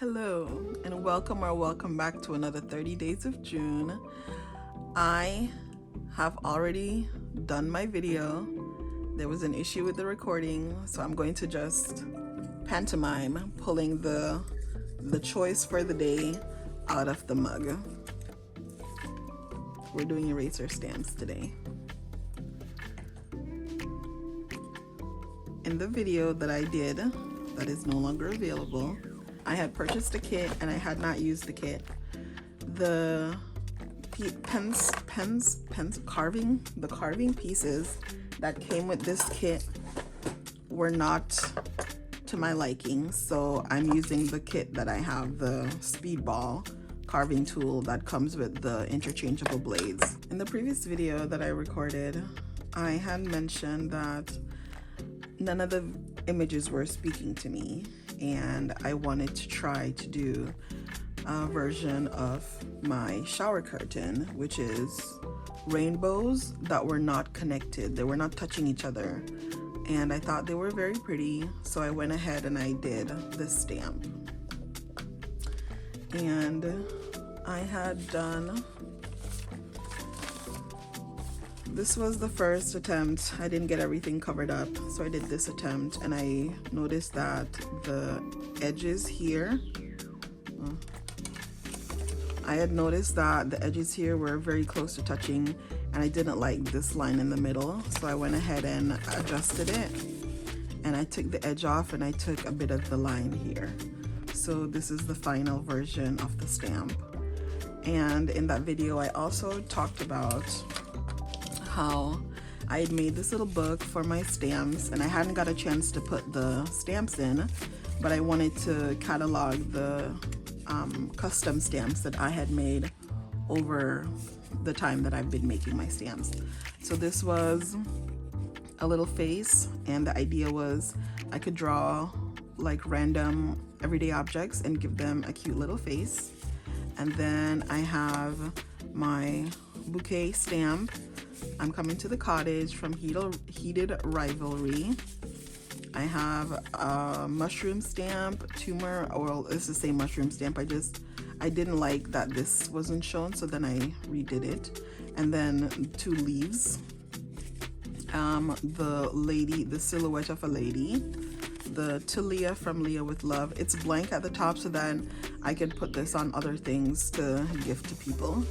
Hello and welcome back to another 30 Days of June. I have already done my video. There was an issue with the recording, so I'm going to just pantomime pulling the choice for the day out of the mug. We're doing eraser stamps today. In the video that I did, that is no longer available, I had purchased a kit and I had not used the kit. The carving pieces that came with this kit were not to my liking, so I'm using the kit that I have, the Speedball carving tool that comes with the interchangeable blades. In the previous video that I recorded, I had mentioned that none of the images were speaking to me, and I wanted to try to do a version of my shower curtain, which is rainbows that were not connected. They were not touching each other, and I thought they were very pretty, so I went ahead and I did this stamp. And I had done, this was the first attempt. I didn't get everything covered up, so I did this attempt, and I noticed that the edges here, were very close to touching, and I didn't like this line in the middle, so I went ahead and adjusted it, and I took the edge off and I took a bit of the line here. So this is the final version of the stamp. And in that video I also talked about how I had made this little book for my stamps, and I hadn't got a chance to put the stamps in, but I wanted to catalog the custom stamps that I had made over the time that I've been making my stamps. So this was a little face, and the idea was I could draw like random everyday objects and give them a cute little face. And then I have my bouquet stamp, I'm coming to the cottage, from Heated Rivalry. I have a mushroom stamp, tumor, well, it's the same mushroom stamp. I didn't like that this wasn't shown, so then I redid it. And then two leaves. The silhouette of a lady. The To Leah from Leah with Love. It's blank at the top, so then I could put this on other things to gift to people.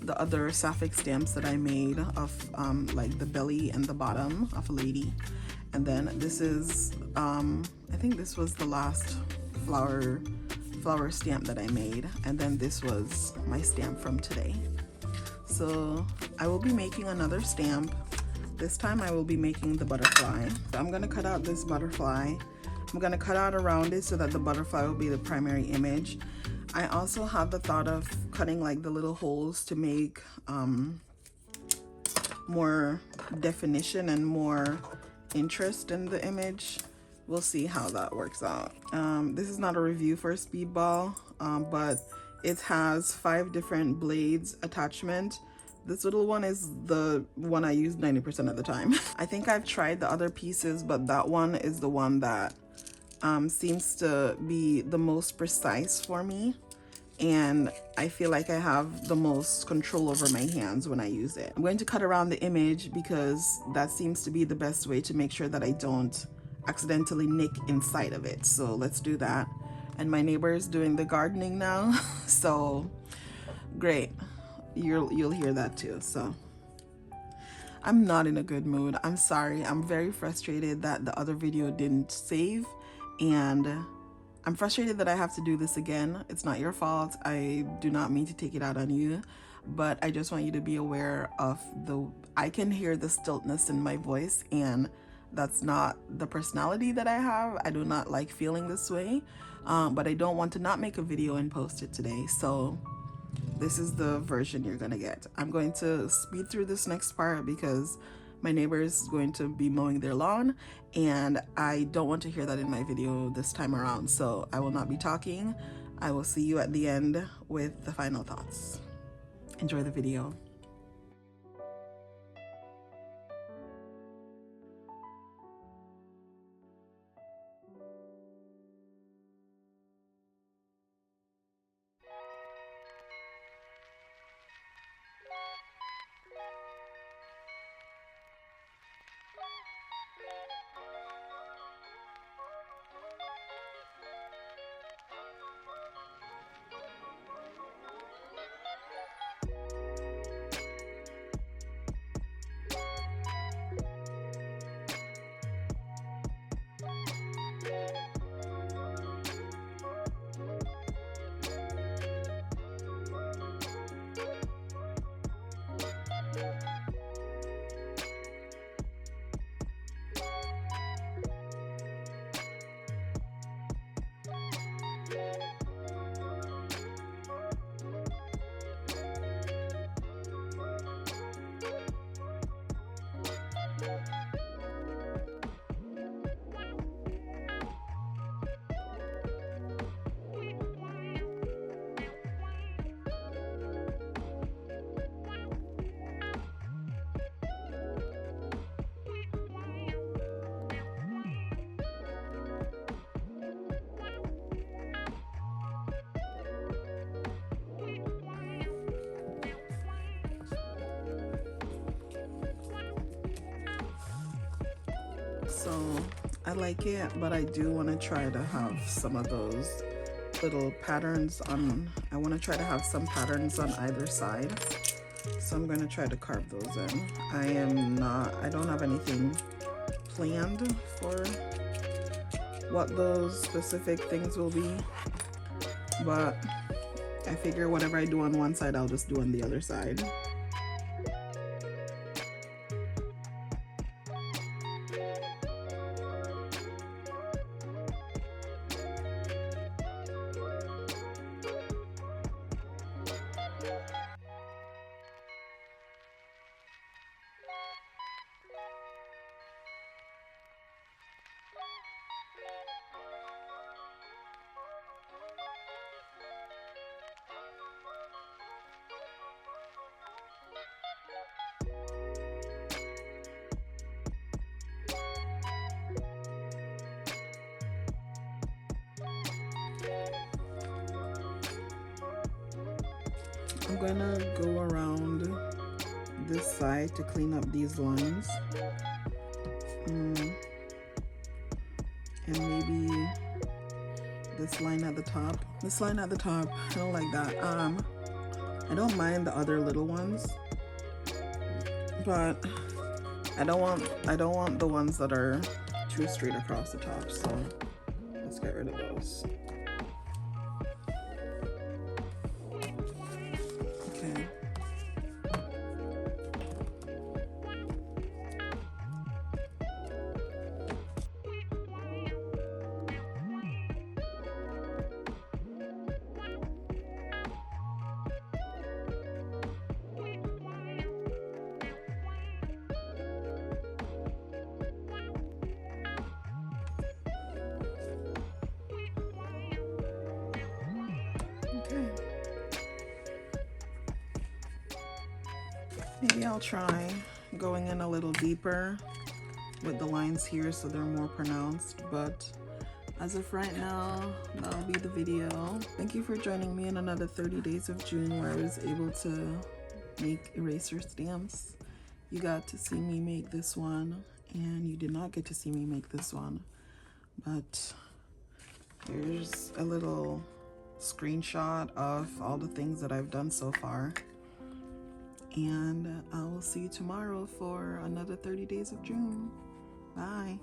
The other sapphic stamps that I made of like the belly and the bottom of a lady. And then this is I think this was the last flower stamp that I made, and then this was my stamp from today. So I will be making another stamp. This time I will be making the butterfly. So I'm gonna cut out this butterfly. I'm gonna cut out around it so that the butterfly will be the primary image. I also have the thought of cutting like the little holes to make more definition and more interest in the image. We'll see how that works out. This is not a review for Speedball, but it has 5 different blades attachment. This little one is the one I use 90% of the time. I think I've tried the other pieces, but that one is the one that seems to be the most precise for me, and I feel like I have the most control over my hands when I use it. I'm going to cut around the image because that seems to be the best way to make sure that I don't accidentally nick inside of it. So let's do that. And my neighbor is doing the gardening now, so great. You'll hear that too. So I'm not in a good mood. I'm sorry. I'm very frustrated that the other video didn't save, and I'm frustrated that I have to do this again. It's not your fault. I do not mean to take it out on you, but I just want you to be aware of I can hear the stiltness in my voice, and that's not the personality that I have. I do not like feeling this way, but I don't want to not make a video and post it today. So this is the version you're gonna get. I'm going to speed through this next part because my neighbor is going to be mowing their lawn, and I don't want to hear that in my video this time around. So I will not be talking. I will see you at the end with the final thoughts. Enjoy the video. So I like it, but I do want to try to have some of those little patterns on. I want to try to have some patterns on either side, so I'm going to try to carve those in. I don't have anything planned for what those specific things will be, but I figure whatever I do on one side, I'll just do on the other side. I'm gonna go around this side to clean up these lines. And maybe this line at the top. This line at the top, I don't like that. I don't mind the other little ones, but I don't want the ones that are too straight across the top, so let's get rid of those. Okay. Maybe I'll try going in a little deeper with the lines here so they're more pronounced, but as of right now, that'll be the video. Thank you for joining me in another 30 days of June where I was able to make eraser stamps. You got to see me make this one, and you did not get to see me make this one, but here's a little screenshot of all the things that I've done so far. And I will see you tomorrow for another 30 days of June. Bye.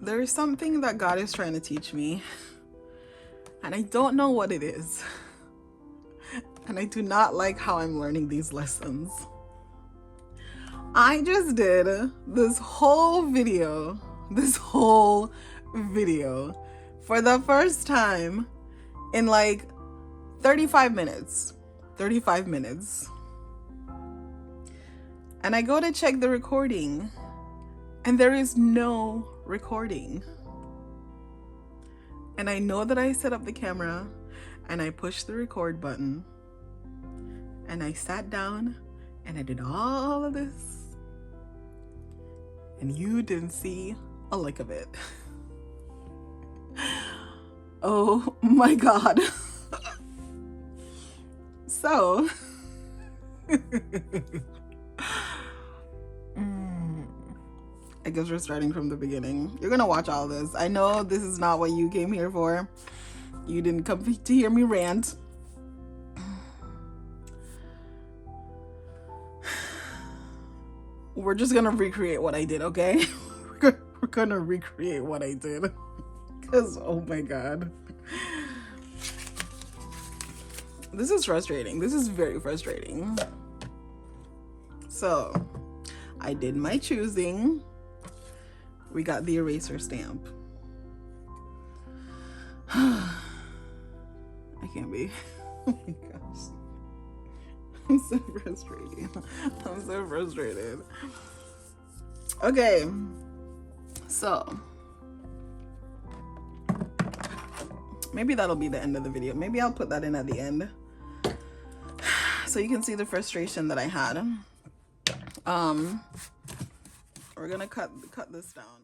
There is something that God is trying to teach me, and I don't know what it is. And I do not like how I'm learning these lessons. I just did this whole video for the first time in like 35 minutes. And I go to check the recording, and there is no recording. And I know that I set up the camera, and I pushed the record button, and I sat down, and I did all of this, and you didn't see a lick of it. Oh my God. So, I guess we're starting from the beginning. You're gonna watch all this. I know this is not what you came here for. You didn't come to hear me rant. We're just gonna recreate what I did, okay? We're gonna recreate what I did. Because, oh my God. This is frustrating. This is very frustrating. So, I did my choosing. We got the eraser stamp. I can't be. Oh my gosh. I'm so frustrated. I'm so frustrated. Okay. So, maybe that'll be the end of the video. Maybe I'll put that in at the end, so you can see the frustration that I had. We're gonna cut this down.